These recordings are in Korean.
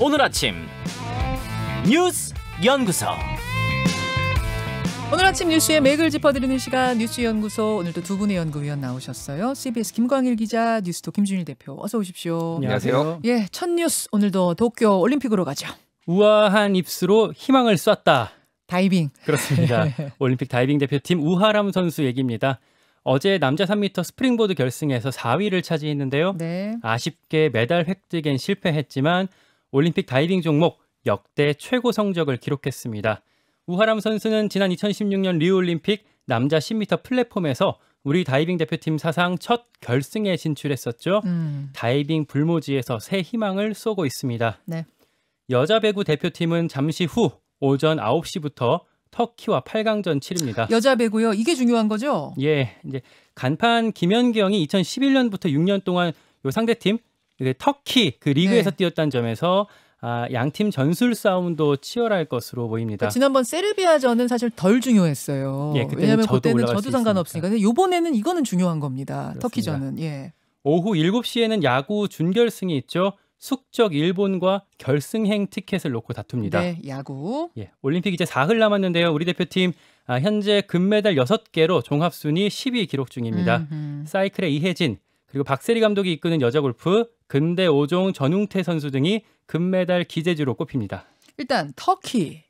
오늘 아침 뉴스 연구소. 오늘 아침 뉴스의 맥을 짚어드리는 시간 뉴스연구소. 오늘도 두 분의 연구위원 나오셨어요. CBS 김광일 기자, 뉴스톱 김준일 대표. 어서 오십시오. 안녕하세요. 예, 첫 뉴스 오늘도 도쿄 올림픽으로 가죠. 우아한 입수로 희망을 쐈다. 다이빙. 그렇습니다. 올림픽 다이빙 대표팀 우하람 선수 얘기입니다. 어제 남자 3m 스프링보드 결승에서 4위를 차지했는데요. 네. 아쉽게 메달 획득엔 실패했지만 올림픽 다이빙 종목 역대 최고 성적을 기록했습니다. 우하람 선수는 지난 2016년 리우올림픽 남자 10m 플랫폼에서 우리 다이빙 대표팀 사상 첫 결승에 진출했었죠. 다이빙 불모지에서 새 희망을 쏘고 있습니다. 네. 여자 배구 대표팀은 잠시 후 오전 9시부터 터키와 8강전 치릅니다. 여자 배구요. 이게 중요한 거죠? 예, 이제 간판 김연경이 2011년부터 6년 동안 요 상대팀 터키 그 리그에서 네. 뛰었다는 점에서 양팀 전술 싸움도 치열할 것으로 보입니다. 그러니까 지난번 세르비아전은 사실 덜 중요했어요. 예, 그때는 왜냐하면 저도 그때는 올라갈 저도 수 상관없으니까. 근데 이번에는 이거는 중요한 겁니다. 그렇습니다. 터키전은. 예. 오후 7시에는 야구 준결승이 있죠. 숙적 일본과 결승행 티켓을 놓고 다툽니다. 네, 야구. 예, 올림픽 이제 4흘 남았는데요. 우리 대표팀 현재 금메달 6개로 종합순위 10위 기록 중입니다. 사이클의 이혜진, 그리고 박세리 감독이 이끄는 여자 골프, 근대 5종 전웅태 선수 등이 금메달 기재주로 꼽힙니다. 일단 터키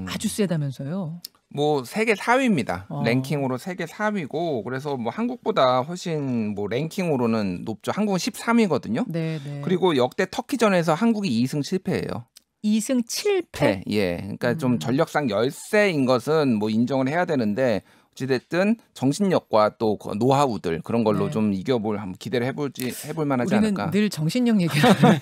아주 세다면서요. 뭐 세계 4위입니다. 랭킹으로 세계 4위고 그래서 뭐 한국보다 훨씬 뭐 랭킹으로는 높죠. 한국은 13위거든요. 네, 네. 그리고 역대 터키전에서 한국이 2승 7패예요. 2승 7패. 예. 그러니까 좀 전력상 열세인 것은 뭐 인정을 해야 되는데 어찌됐든 정신력과 또 노하우들 그런 걸로 네. 좀 이겨볼 한번 기대를 해볼 만하지 우리는 않을까. 늘 정신력 얘기하는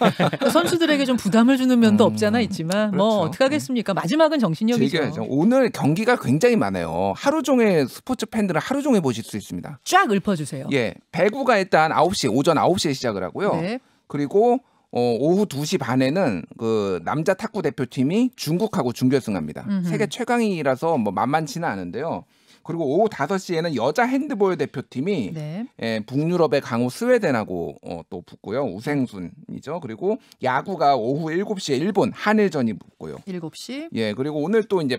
선수들에게 좀 부담을 주는 면도 없잖아 있지만 그렇죠. 뭐 어떻게 하겠습니까? 마지막은 정신력이죠. 즐겨야죠. 오늘 경기가 굉장히 많아요. 하루 종일 스포츠 팬들은 하루 종일 보실 수 있습니다. 쫙 읊어주세요. 예, 배구가 일단 오전 9시에 시작을 하고요. 네. 그리고 오후 2시 반에는 그 남자 탁구 대표팀이 중국하고 준결승합니다. 세계 최강이라서 뭐 만만치는 않은데요. 그리고 오후 5시에는 여자 핸드볼 대표팀이 네. 북유럽의 강호 스웨덴하고 또 붙고요. 우생순이죠. 그리고 야구가 오후 7시에 일본 한일전이 붙고요. 7시. 예, 그리고 오늘 또 이제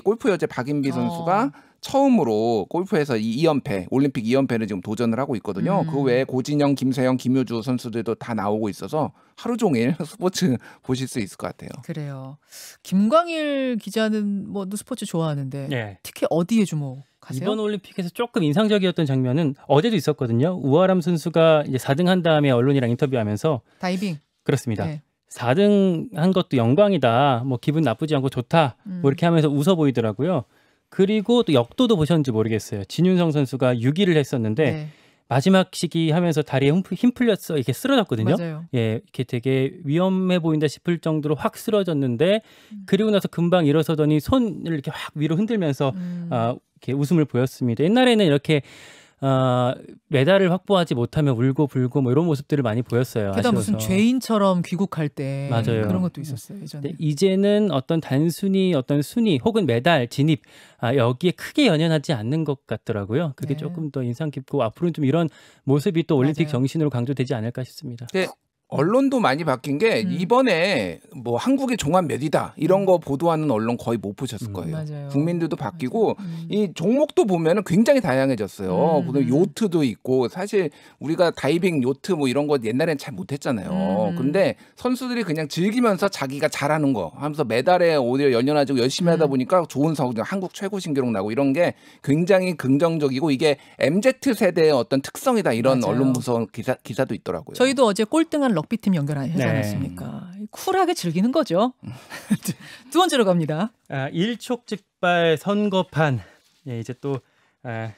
골프 여제 박인비 선수가 처음으로 골프에서 2연패, 올림픽 2연패를 지금 도전을 하고 있거든요. 그 외에 고진영, 김세영, 김효주 선수들도 다 나오고 있어서 하루 종일 스포츠 보실 수 있을 것 같아요. 그래요. 김광일 기자는 뭐 스포츠 좋아하는데 예. 특히 어디에 주목하세요? 이번 올림픽에서 조금 인상적이었던 장면은 어제도 있었거든요. 우아람 선수가 이제 4등 한 다음에 언론이랑 인터뷰하면서 다이빙. 그렇습니다. 네. 4등 한 것도 영광이다. 뭐 기분 나쁘지 않고 좋다. 뭐 이렇게 하면서 웃어 보이더라고요. 그리고 또 역도도 보셨는지 모르겠어요. 진윤성 선수가 6위를 했었는데 네. 마지막 시기 하면서 다리에 힘 풀렸어 이렇게 쓰러졌거든요. 맞아요. 예, 이렇게 되게 위험해 보인다 싶을 정도로 확 쓰러졌는데 그리고 나서 금방 일어서더니 손을 이렇게 확 위로 흔들면서 이렇게 웃음을 보였습니다. 옛날에는 이렇게 메달을 확보하지 못하면 울고 불고 뭐 이런 모습들을 많이 보였어요. 게다가 아쉬워서. 무슨 죄인처럼 귀국할 때 맞아요. 그런 것도 있었어요. 예전에. 네, 이제는 어떤 단순히 어떤 순위 혹은 메달 진입 여기에 크게 연연하지 않는 것 같더라고요. 그게 네. 조금 더 인상 깊고 앞으로는 좀 이런 모습이 또 올림픽 맞아요. 정신으로 강조되지 않을까 싶습니다. 네. 언론도 많이 바뀐 게 이번에 뭐 한국의 종합 몇이다 이런 거 보도하는 언론 거의 못 보셨을 거예요. 맞아요. 국민들도 바뀌고 이 종목도 보면은 굉장히 다양해졌어요. 보면 요트도 있고 사실 우리가 다이빙 요트 뭐 이런 거 옛날엔 잘 못했잖아요. 근데 선수들이 그냥 즐기면서 자기가 잘하는 거 하면서 메달에 오히려 연연하고 열심히 하다 보니까 좋은 성적, 한국 최고 신기록 나고 이런 게 굉장히 긍정적이고 이게 MZ 세대의 어떤 특성이다 이런 맞아요. 언론 무서 기사도 있더라고요. 저희도 어제 꼴등한 럭비팀 연결하지 네. 않았습니까? 쿨하게 즐기는 거죠. 두 번째로 갑니다. 일촉즉발 선거판. 예, 이제 또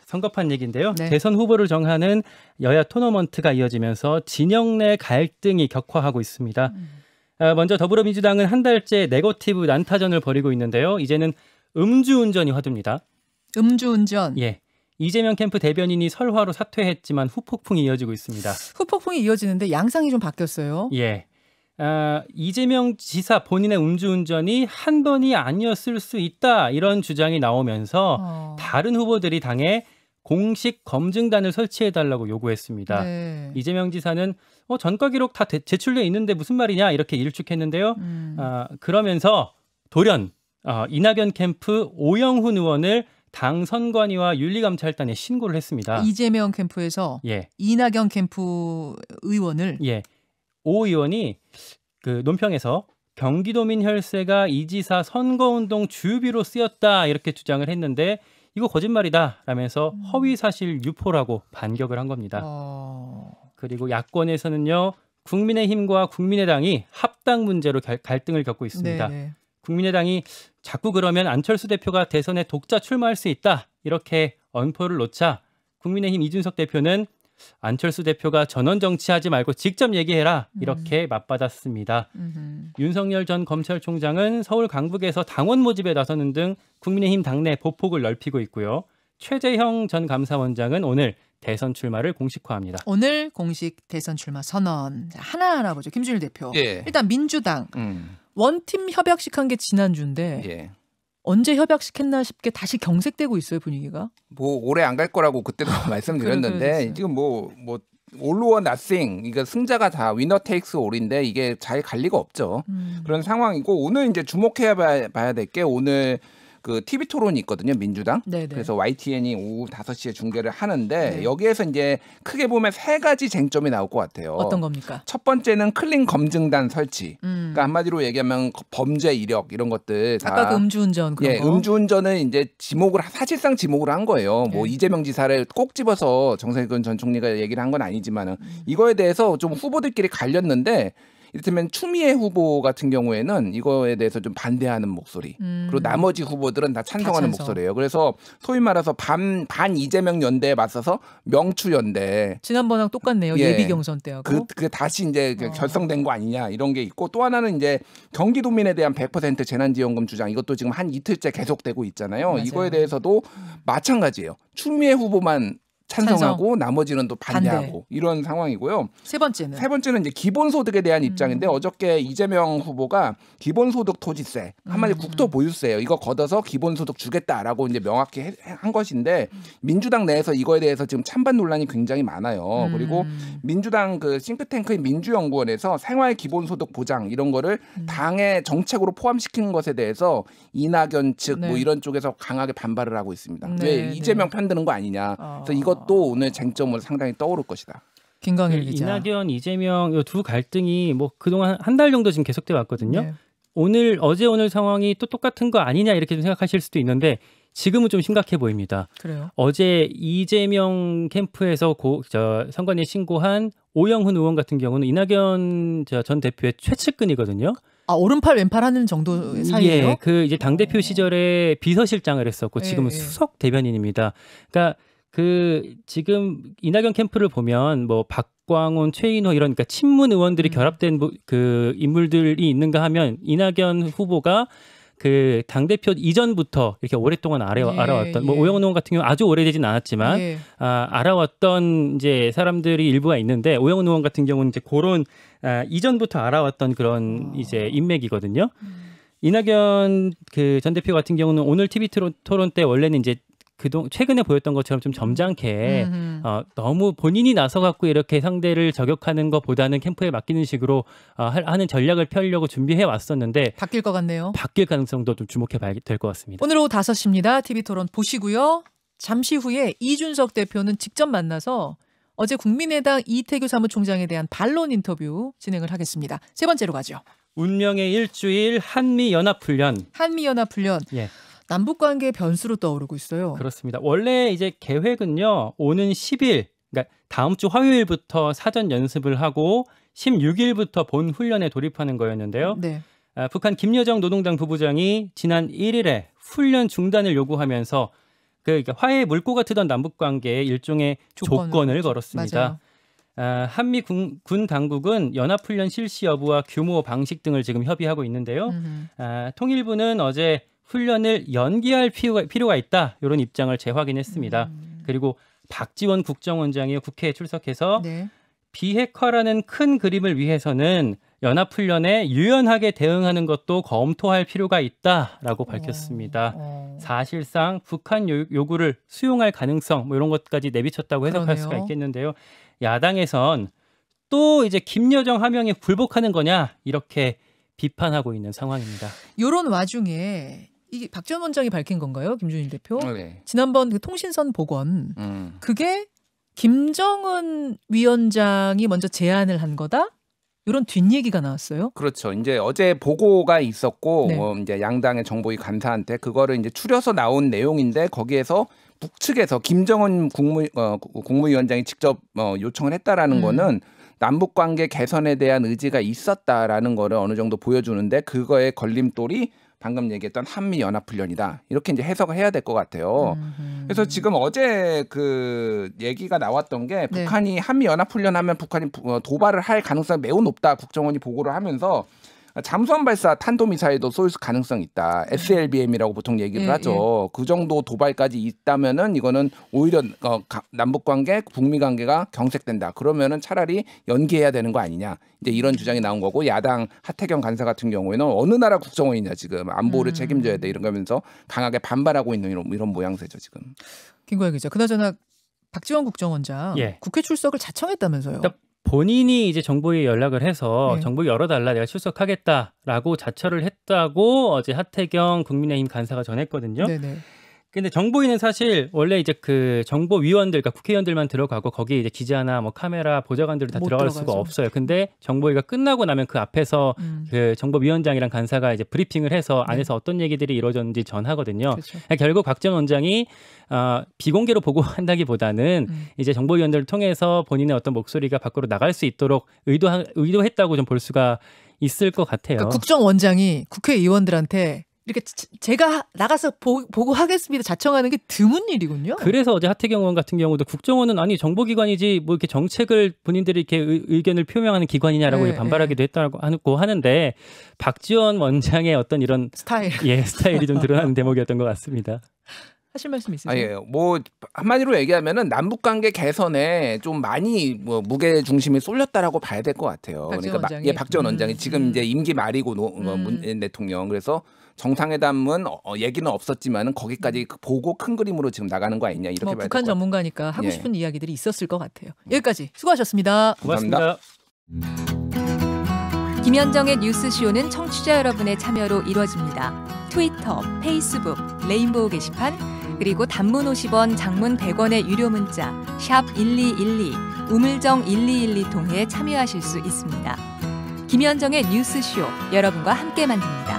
선거판 얘기인데요. 네. 대선 후보를 정하는 여야 토너먼트가 이어지면서 진영 내 갈등이 격화하고 있습니다. 먼저 더불어민주당은 한 달째 네거티브 난타전을 벌이고 있는데요. 이제는 음주운전이 화두입니다. 음주운전. 예. 이재명 캠프 대변인이 설화로 사퇴했지만 후폭풍이 이어지고 있습니다. 후폭풍이 이어지는데 양상이 좀 바뀌었어요. 예. 이재명 지사 본인의 음주운전이 한 번이 아니었을 수 있다 이런 주장이 나오면서 다른 후보들이 당에 공식 검증단을 설치해달라고 요구했습니다. 네. 이재명 지사는 전과 기록 다 제출돼 있는데 무슨 말이냐 이렇게 일축했는데요. 그러면서 돌연 이낙연 캠프 오영훈 의원을 당 선관위와 윤리감찰단에 신고를 했습니다. 이재명 캠프에서 예. 이낙연 캠프 의원을 예. 오 의원이 그 논평에서 경기도민 혈세가 이 지사 선거운동 주유비로 쓰였다 이렇게 주장을 했는데 이거 거짓말이다 라면서 허위사실 유포라고 반격을 한 겁니다. 그리고 야권에서는요. 국민의힘과 국민의당이 합당 문제로 갈등을 겪고 있습니다. 네네. 국민의당이 자꾸 그러면 안철수 대표가 대선에 독자 출마할 수 있다 이렇게 언포를 놓자 국민의힘 이준석 대표는 안철수 대표가 전원 정치하지 말고 직접 얘기해라 이렇게 맞받았습니다. 윤석열 전 검찰총장은 서울 강북에서 당원 모집에 나서는 등 국민의힘 당내 보폭을 넓히고 있고요. 최재형 전 감사원장은 오늘 대선 출마를 공식화합니다. 오늘 공식 대선 출마 선언. 하나하나 보죠. 김준일 대표. 예. 일단 민주당 원팀 협약식 한 게 지난주인데 예. 언제 협약식 했나 싶게 다시 경색되고 있어요, 분위기가. 뭐 오래 안 갈 거라고 그때도 말씀드렸는데 그랬어요. 지금 뭐 all or nothing, 그러니까 승자가 다 위너 테이크스 올인데 이게 잘 갈 리가 없죠. 그런 상황이고 오늘 이제 주목해야 봐야 될 게 오늘 그 TV 토론이 있거든요, 민주당. 네네. 그래서 YTN이 오후 5시에 중계를 하는데 네. 여기에서 이제 크게 보면 세 가지 쟁점이 나올 것 같아요. 어떤 겁니까? 첫 번째는 클린 검증단 설치. 그러니까 한마디로 얘기하면 범죄 이력 이런 것들 다. 아까 그 음주운전 그런 예, 거. 음주운전을 이제 사실상 지목을 한 거예요. 뭐 예. 이재명 지사를 꼭 집어서 정세균 전 총리가 얘기를 한 건 아니지만은 이거에 대해서 좀 후보들끼리 갈렸는데 이를테면 추미애 후보 같은 경우에는 이거에 대해서 좀 반대하는 목소리. 그리고 나머지 후보들은 다 찬성하는 찬성. 목소리예요. 그래서 소위 말해서 반 이재명 연대에 맞서서 명추 연대. 지난번하고 똑같네요. 예. 예비 경선 때하고. 그 다시 이제 결성된 거 아니냐 이런 게 있고 또 하나는 이제 경기도민에 대한 100% 재난지원금 주장 이것도 지금 한 이틀째 계속되고 있잖아요. 맞아요. 이거에 대해서도 마찬가지예요. 추미애 후보만 찬성하고 나머지는 또 반대하고 이런 상황이고요. 세 번째는 세 번째는 이제 기본소득에 대한 입장인데 어저께 이재명 후보가 기본소득 토지세 한마디 국토 보유세예요. 이거 걷어서 기본소득 주겠다라고 이제 명확히 한 것인데 민주당 내에서 이거에 대해서 지금 찬반 논란이 굉장히 많아요. 그리고 민주당 그 싱크탱크인 민주연구원에서 생활 기본소득 보장 이런 거를 당의 정책으로 포함시키는 것에 대해서 이낙연 측 뭐 네. 이런 쪽에서 강하게 반발을 하고 있습니다. 네, 왜 네. 이재명 편드는 거 아니냐. 그래서 이것도 오늘 쟁점으로 상당히 떠오를 것이다. 김광일 기자. 이낙연, 이재명 이 두 갈등이 뭐 그동안 한 달 정도 지금 계속돼 왔거든요. 네. 어제 오늘 상황이 또 똑같은 거 아니냐 이렇게 좀 생각하실 수도 있는데 지금은 좀 심각해 보입니다. 그래요. 어제 이재명 캠프에서 선관위에 신고한 오영훈 의원 같은 경우는 이낙연 전 대표의 최측근이거든요. 아, 오른팔 왼팔 하는 정도 사이예요? 예, 그 이제 당 대표 시절에 비서실장을 했었고 지금은 예. 수석 대변인입니다. 그러니까 그 지금 이낙연 캠프를 보면 뭐 박광온, 최인호 이런 그러니까 친문 의원들이 결합된 그 인물들이 있는가 하면 이낙연 후보가 그 당대표 이전부터 이렇게 오랫동안 알아왔던 뭐 오영훈 의원 같은 경우 아주 오래되진 않았지만 예. 알아왔던 이제 사람들이 일부가 있는데 오영훈 의원 같은 경우는 이제 그런 이전부터 알아왔던 그런 이제 인맥이거든요. 이낙연 그 전 대표 같은 경우는 오늘 TV 토론 때 원래는 이제 최근에 보였던 것처럼 좀 점잖게 너무 본인이 나서 갖고 이렇게 상대를 저격하는 것보다는 캠프에 맡기는 식으로 하는 전략을 펴려고 준비해 왔었는데 바뀔 것 같네요. 바뀔 가능성도 좀 주목해 봐야 될 것 같습니다. 오늘 오후 5시입니다. TV 토론 보시고요. 잠시 후에 이준석 대표는 직접 만나서 어제 국민의당 이태규 사무총장에 대한 반론 인터뷰 진행을 하겠습니다. 세 번째로 가죠. 운명의 일주일 한미연합훈련. 한미연합훈련. 예. 남북관계 변수로 떠오르고 있어요. 그렇습니다. 원래 이제 계획은요. 오는 10일, 그러니까 다음 주 화요일부터 사전 연습을 하고 16일부터 본 훈련에 돌입하는 거였는데요. 네. 북한 김여정 노동당 부부장이 지난 1일에 훈련 중단을 요구하면서 그러니까 화해에 물꼬가 트던 남북관계에 일종의 조건을 걸었습니다. 한미 군 당국은 연합훈련 실시 여부와 규모, 방식 등을 지금 협의하고 있는데요. 통일부는 어제 훈련을 연기할 필요가 있다. 이런 입장을 재확인했습니다. 그리고 박지원 국정원장이 국회에 출석해서 네. 비핵화라는 큰 그림을 위해서는 연합훈련에 유연하게 대응하는 것도 검토할 필요가 있다라고 밝혔습니다. 사실상 북한 요구를 수용할 가능성 뭐 이런 것까지 내비쳤다고 해석할 그러네요. 수가 있겠는데요. 야당에선 또 이제 김여정 하명에 굴복하는 거냐 이렇게 비판하고 있는 상황입니다. 이런 와중에 이게 박지원 원장이 밝힌 건가요, 김준일 대표? 네. 지난번 그 통신선 복원 그게 김정은 위원장이 먼저 제안을 한 거다? 이런 뒷얘기가 나왔어요. 그렇죠. 이제 어제 보고가 있었고 네. 이제 양당의 정보위 간사한테 그거를 이제 추려서 나온 내용인데 거기에서 북측에서 김정은 국무위원장이 직접 요청을 했다라는 거는 남북 관계 개선에 대한 의지가 있었다라는 거를 어느 정도 보여주는데 그거의 걸림돌이 방금 얘기했던 한미 연합훈련이다. 이렇게 이제 해석을 해야 될 것 같아요. 그래서 지금 어제 그 얘기가 나왔던 게 네. 북한이 한미 연합훈련하면 북한이 도발을 할 가능성이 매우 높다. 국정원이 보고를 하면서 잠수함 발사 탄도미사일도 쏠 가능성이 있다. SLBM이라고 보통 얘기를 하죠. 그 정도 도발까지 있다면은 이거는 오히려 남북 관계, 북미 관계가 경색된다. 그러면은 차라리 연기해야 되는 거 아니냐. 이제 이런 주장이 나온 거고 야당 하태경 간사 같은 경우에는 어느 나라 국정원이냐 지금 안보를 책임져야 돼 이러면서 강하게 반발하고 있는 이런 모양새죠 지금. 김고영 기자. 그나저나 박지원 국정원장 예. 국회 출석을 자청했다면서요. 본인이 이제 정보위에 연락을 해서 네. 정보위 열어달라 내가 출석하겠다라고 자처를 했다고 어제 하태경 국민의힘 간사가 전했거든요. 네네. 근데 정보위는 사실 원래 이제 그 정보위원들, 그러니까 국회의원들만 들어가고 거기에 이제 기자나 뭐 카메라 보좌관들은 다 못 들어갈 들어가죠. 수가 없어요. 근데 정보위가 끝나고 나면 그 앞에서 그 정보위원장이랑 간사가 이제 브리핑을 해서 안에서 어떤 얘기들이 이루어졌는지 전하거든요. 그렇죠. 결국 박지원 원장이 비공개로 보고한다기보다는 이제 정보위원들을 통해서 본인의 어떤 목소리가 밖으로 나갈 수 있도록 의도했다고 좀 볼 수가 있을 것 같아요. 그러니까 국정원장이 국회의원들한테 이렇게 제가 나가서 보고하겠습니다. 자청하는 게 드문 일이군요. 그래서 어제 하태경 의원 같은 경우도 국정원은 아니 정보기관이지 뭐 이렇게 정책을 본인들이 이렇게 의견을 표명하는 기관이냐라고 네, 반발하기도 했다고 하는데 박지원 원장의 어떤 이런 스타일이 좀 드러나는 대목이었던 것 같습니다. 하실 말씀 있으세요? 예, 뭐 한마디로 얘기하면은 남북 관계 개선에 좀 많이 뭐 무게 중심이 쏠렸다라고 봐야 될 것 같아요. 박지원 그러니까 원장이? 박지원 원장이 지금 이제 임기 말이고 문재인 대통령 그래서 정상회담은 얘기는 없었지만은 거기까지 보고 큰 그림으로 지금 나가는 거 아니냐 이렇게 봐야 될 것 북한 같아요. 전문가니까 하고 예. 싶은 이야기들이 있었을 것 같아요. 여기까지 수고하셨습니다. 고맙습니다. 김현정의 뉴스쇼는 청취자 여러분의 참여로 이루어집니다. 트위터, 페이스북, 레인보우 게시판, 그리고 단문 50원, 장문 100원의 유료 문자 샵 1212, 우물정 1212 통해 참여하실 수 있습니다. 김현정의 뉴스쇼, 여러분과 함께 만듭니다.